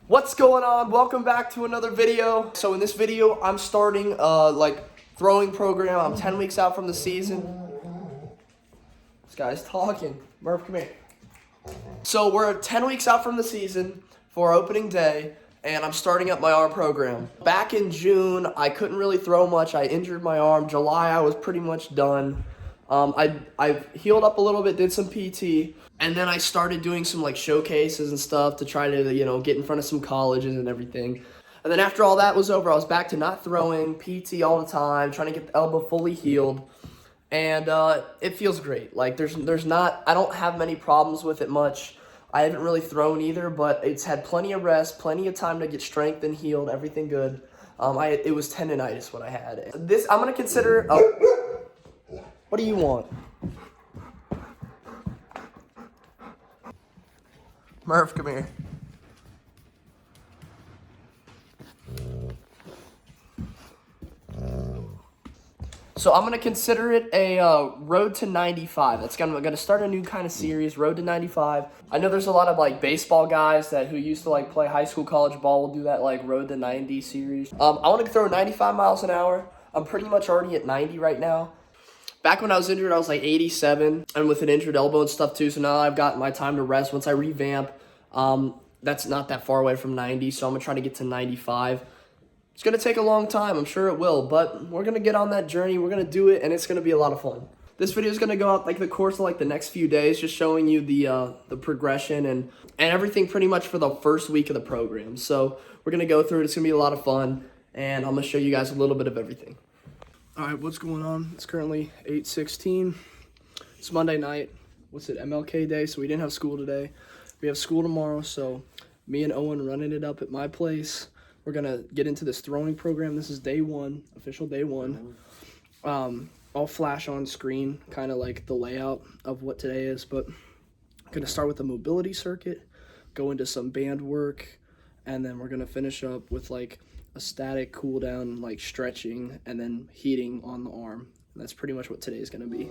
What's going on? Welcome back to another video. So in this video, I'm starting throwing program. I'm 10 weeks out from the season. This guy's talking. Murph, come here. So we're 10 weeks out from the season for opening day, and I'm starting up my arm program. Back in June, I couldn't really throw much. I injured my arm. July, I was pretty much done. I've healed up a little bit, did some PT, and then I started doing some showcases and stuff to try to, get in front of some colleges and everything. And then after all that was over, I was back to not throwing, PT all the time, trying to get the elbow fully healed. And it feels great. I don't have many problems with it much. I haven't really thrown either, but it's had plenty of rest, plenty of time to get strength and healed, everything good. It was tendonitis what I had. I'm going to consider... What do you want? Murph, come here. So I'm going to consider it a Road to 95. I'm going to start a new kind of series, Road to 95. I know there's a lot of baseball guys who used to play high school, college ball will do that Road to 90 series. I want to throw 95 miles an hour. I'm pretty much already at 90 right now. Back when I was injured, I was 87 and with an injured elbow and stuff too. So now I've got my time to rest. Once I revamp, that's not that far away from 90. So I'm going to try to get to 95. It's going to take a long time. I'm sure it will, but we're going to get on that journey. We're going to do it, and it's going to be a lot of fun. This video is going to go out the course of the next few days, just showing you the progression and everything pretty much for the first week of the program. So we're going to go through it. It's going to be a lot of fun, and I'm going to show you guys a little bit of everything. All right, what's going on? It's currently 8:16. It's Monday night. MLK Day, so we didn't have school today. We have school tomorrow, so me and Owen running it up at my place. We're going to get into this throwing program. This is day one, official day one. I'll flash on screen kind of the layout of what today is, but I'm going to start with the mobility circuit, go into some band work, and then we're going to finish up with a static cool down, stretching, and then heating on the arm. And that's pretty much what today is going to be.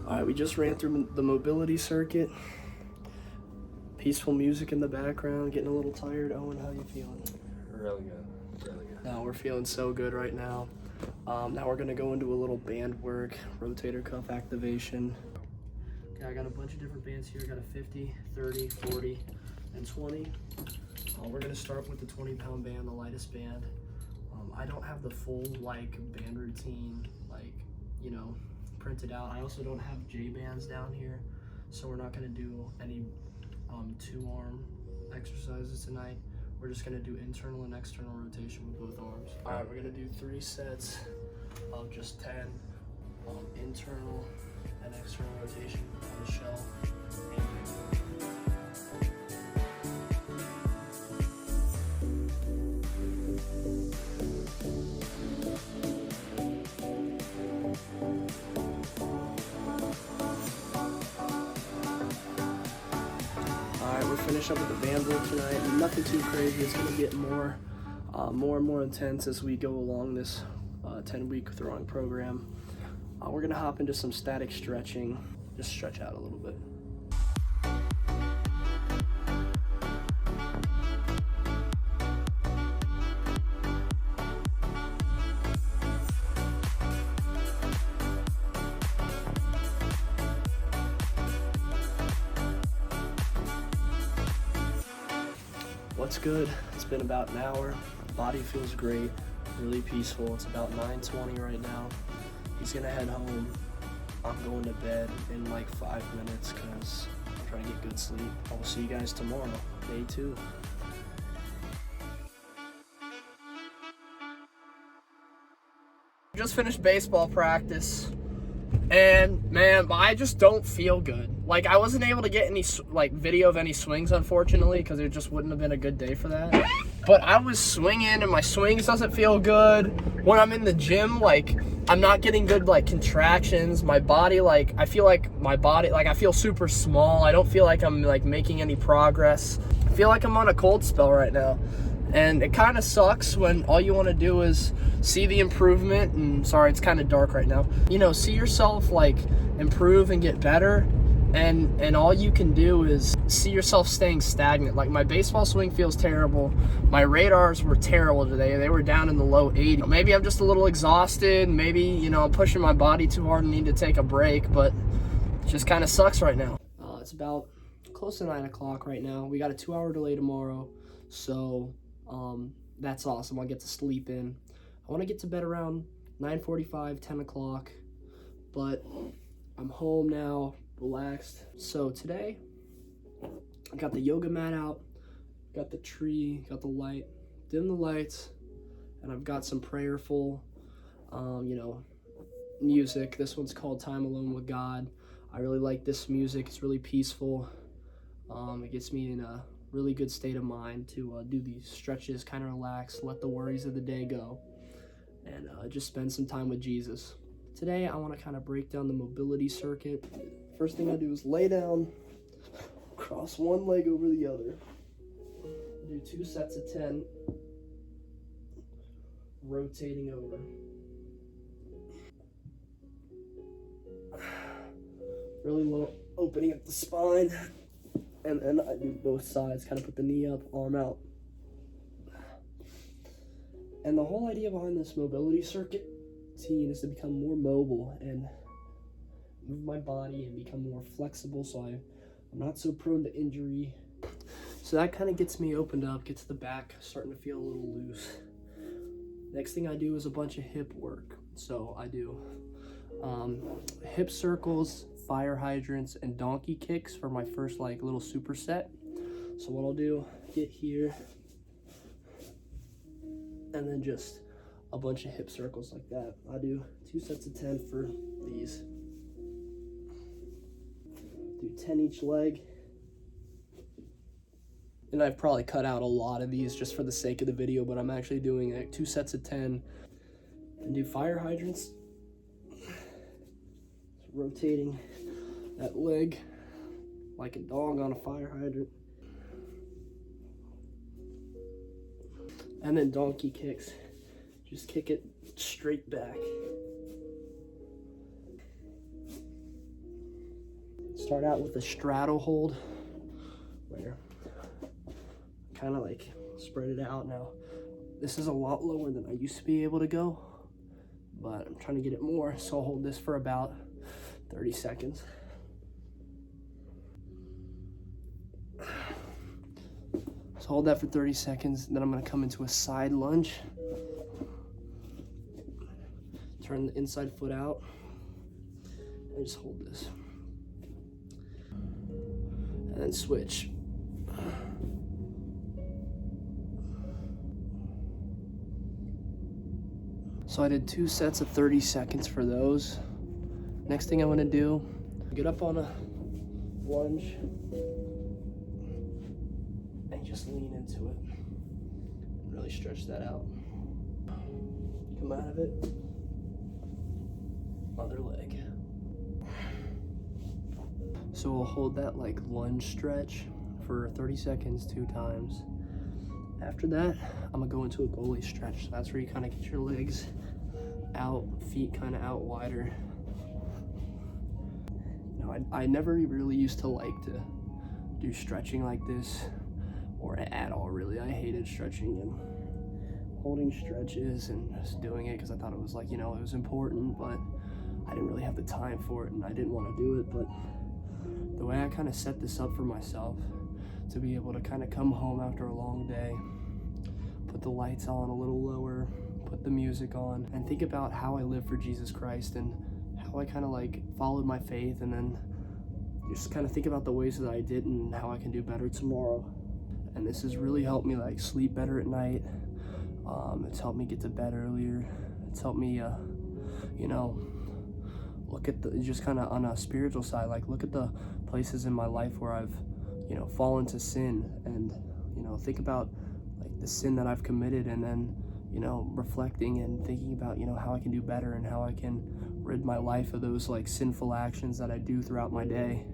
All right, we just ran through the mobility circuit. Peaceful music in the background, getting a little tired. Owen, how you feeling? Really good, really good. No, we're feeling so good right now. Now we're gonna go into a little band work, rotator cuff activation. Okay, I got a bunch of different bands here. I got a 50, 30, 40, and 20. We're gonna start with the 20-pound band, the lightest band. I don't have the full band routine, printed out. I also don't have J bands down here, so we're not gonna do any two-arm exercises tonight. We're just gonna do internal and external rotation with both arms. All right, we're gonna do 3 sets of just 10 internal and external rotation on the shell. Finish up with the band work tonight. Nothing too crazy. It's going to get more and more intense as we go along this 10-week throwing program. We're going to hop into some static stretching. Just stretch out a little bit. what's good? It's been about an hour. Body feels great, really peaceful. It's about 9:20 right now. He's gonna head home. I'm going to bed in like 5 minutes because I'm trying to get good sleep. I will see you guys tomorrow, day 2. Just finished baseball practice, and man, I just don't feel good. Like, I wasn't able to get any video of any swings, unfortunately, because it just wouldn't have been a good day for that. But I was swinging, and my swings doesn't feel good. When I'm in the gym, like, I'm not getting good like contractions. My body, like, I feel like I feel super small. I don't feel like I'm like making any progress. I feel like I'm on a cold spell right now. And it kind of sucks when all you want to do is see the improvement, and sorry, it's kind of dark right now. You know, see yourself like improve and get better, and all you can do is see yourself staying stagnant. Like, my baseball swing feels terrible. My radars were terrible today. They were down in the low 80s. Maybe I'm just a little exhausted. Maybe, you know, I'm pushing my body too hard and need to take a break, but it just kind of sucks right now. It's about close to 9 o'clock right now. We got a 2-hour delay tomorrow, so that's awesome. I'll get to sleep in. I want to get to bed around 9:45, 10 o'clock, but I'm home now, relaxed. So today, I got the yoga mat out, got the tree, got the light, dim the lights, and I've got some prayerful, music. This one's called Time Alone with God. I really like this music. It's really peaceful. It gets me in a really good state of mind to do these stretches, kind of relax, let the worries of the day go, and just spend some time with Jesus. Today, I want to kind of break down the mobility circuit. First thing I do is lay down, cross one leg over the other, do 2 sets of 10, rotating over. Really low, opening up the spine. And then I do both sides, kind of put the knee up, arm out. And the whole idea behind this mobility circuit routine is to become more mobile and move my body and become more flexible, so I'm not so prone to injury. So that kind of gets me opened up, gets the back starting to feel a little loose. Next thing I do is a bunch of hip work. So I do hip circles, fire hydrants, and donkey kicks for my first like little superset. So what I'll do, get here, and then just a bunch of hip circles like that. I do 2 sets of 10 for these. Do 10 each leg. And I've probably cut out a lot of these just for the sake of the video, but I'm actually doing 2 sets of 10. And do fire hydrants. Rotating that leg like a dog on a fire hydrant. And then donkey kicks. Just kick it straight back. Start out with a straddle hold, where kind of like spread it out. Now, this is a lot lower than I used to be able to go, but I'm trying to get it more, so I'll hold this for about 30 seconds. So hold that for 30 seconds, then I'm gonna come into a side lunge. Turn the inside foot out, and just hold this. And then switch. So I did 2 sets of 30 seconds for those. Next thing I'm gonna do, get up on a lunge and just lean into it. Really stretch that out. Come out of it. Other leg. So we'll hold that like lunge stretch for 30 seconds 2 times. After that, I'm gonna go into a goalie stretch. So that's where you kind of get your legs out, feet kind of out wider. You know, I never really used to like to do stretching like this, or at all really. I hated stretching and holding stretches and just doing it because I thought it was like, you know, it was important, but I didn't really have the time for it and I didn't want to do it. But the way I kind of set this up for myself to be able to kind of come home after a long day, put the lights on a little lower, put the music on, and think about how I live for Jesus Christ and how I kind of like followed my faith, and then just kind of think about the ways that I didn't and how I can do better tomorrow. And this has really helped me like sleep better at night. It's helped me get to bed earlier. It's helped me, look at the, just kind of on a spiritual side, like look at the places in my life where I've, fallen to sin, and, think about like the sin that I've committed, and then, reflecting and thinking about, how I can do better and how I can rid my life of those like sinful actions that I do throughout my day.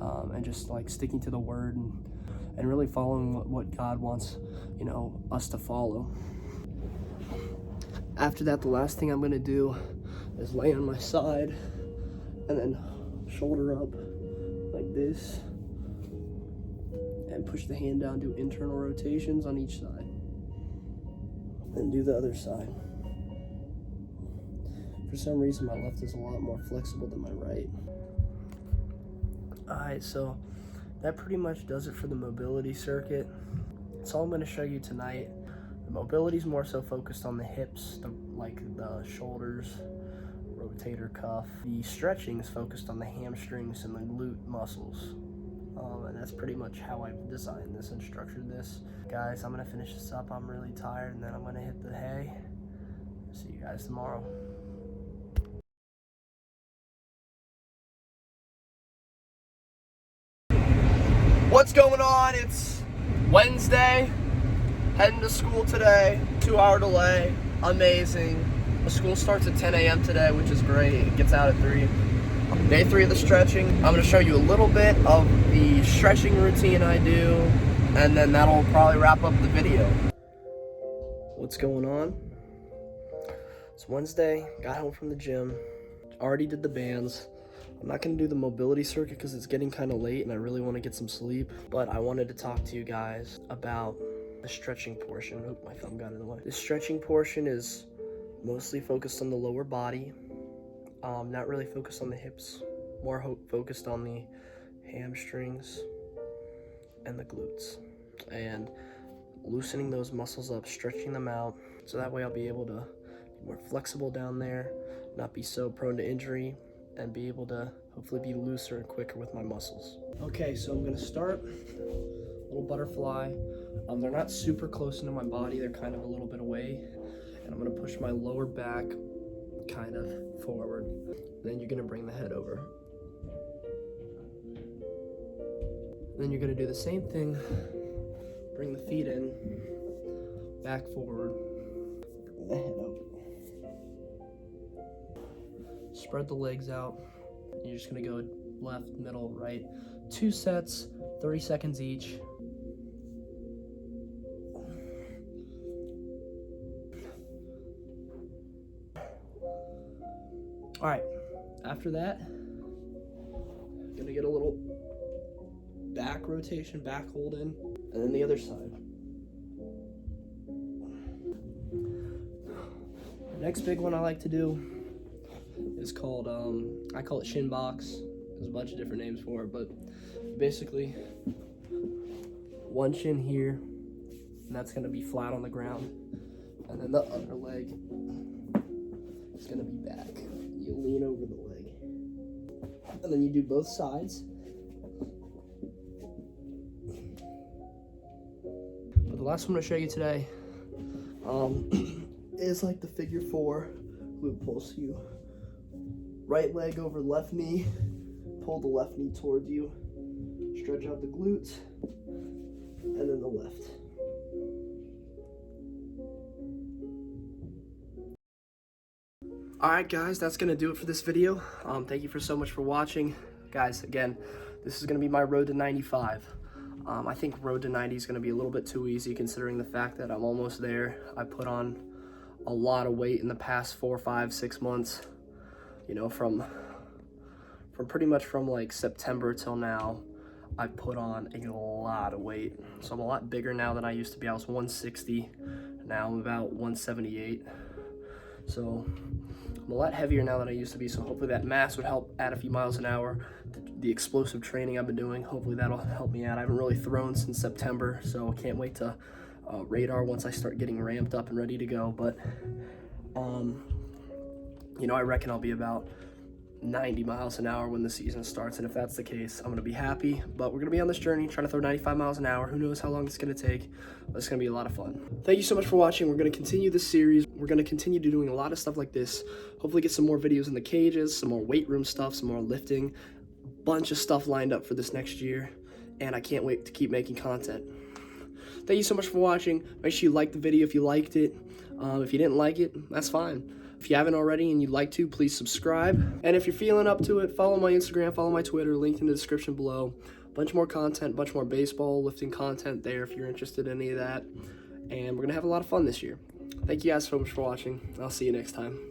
And just like sticking to the word and really following what God wants, us to follow. After that, the last thing I'm gonna do is lay on my side and then shoulder up like this and push the hand down, do internal rotations on each side. Then do the other side. For some reason, my left is a lot more flexible than my right. Alright, so that pretty much does it for the mobility circuit. That's all I'm going to show you tonight. The mobility is more so focused on the hips, the shoulders, rotator cuff. The stretching is focused on the hamstrings and the glute muscles. And that's pretty much how I've designed this and structured this. Guys, I'm going to finish this up. I'm really tired, and then I'm going to hit the hay. See you guys tomorrow. What's going on? It's Wednesday, heading to school today, 2-hour delay, amazing. The school starts at 10 a.m. today, which is great. It gets out at 3. Day 3 of the stretching. I'm gonna show you a little bit of the stretching routine I do, and then that'll probably wrap up the video. What's going on? It's Wednesday, got home from the gym, already did the bands. I'm not going to do the mobility circuit because it's getting kind of late and I really want to get some sleep, but I wanted to talk to you guys about the stretching portion. Oh, my thumb got in the way. The stretching portion is mostly focused on the lower body, not really focused on the hips, more focused on the hamstrings and the glutes, and loosening those muscles up, stretching them out, so that way I'll be able to be more flexible down there, not be so prone to injury, and be able to hopefully be looser and quicker with my muscles. Okay, so I'm gonna start little butterfly. They're not super close into my body, they're kind of a little bit away, and I'm gonna push my lower back kind of forward. Then you're gonna bring the head over. Then you're gonna do the same thing, bring the feet in, back forward, bring the head over. Spread the legs out. You're just gonna go left, middle, right. 2 sets, 30 seconds each. All right, after that, gonna get a little back rotation, back hold in, and then the other side. The next big one I like to do is called, I call it shin box. There's a bunch of different names for it, but basically one shin here, and that's gonna be flat on the ground, and then the other leg is gonna be back. You lean over the leg, and then you do both sides. But the last one I'm gonna show you today is like the figure 4 glute pull. So you right leg over left knee, pull the left knee towards you, stretch out the glutes, and then the left. Alright guys, that's going to do it for this video. Thank you so much for watching. Guys, again, this is going to be my road to 95. I think road to 90 is going to be a little bit too easy considering the fact that I'm almost there. I put on a lot of weight in the past 4, 5, 6 months. You know, from pretty much from like September till now, I put on a lot of weight. So I'm a lot bigger now than I used to be. I was 160, now I'm about 178. So I'm I'm a lot heavier now than I used to be, so hopefully that mass would help add a few miles an hour. The explosive training I've been doing, hopefully that'll help me out. I haven't really thrown since September, so I can't wait to radar once I start getting ramped up and ready to go. But, you know, I reckon I'll be about 90 miles an hour when the season starts, and if that's the case, I'm going to be happy. But we're going to be on this journey trying to throw 95 miles an hour. Who knows how long it's going to take, but it's going to be a lot of fun. Thank you so much for watching. We're going to continue this series. We're going to continue doing a lot of stuff like this. Hopefully get some more videos in the cages, some more weight room stuff, some more lifting, a bunch of stuff lined up for this next year, and I can't wait to keep making content. Thank you so much for watching. Make sure you like the video if you liked it. If you didn't like it, that's fine. If you haven't already and you'd like to, please subscribe. And if you're feeling up to it, follow my Instagram, follow my Twitter, linked in the description below. Bunch more content, bunch more baseball, lifting content there if you're interested in any of that. And we're going to have a lot of fun this year. Thank you guys so much for watching. I'll see you next time.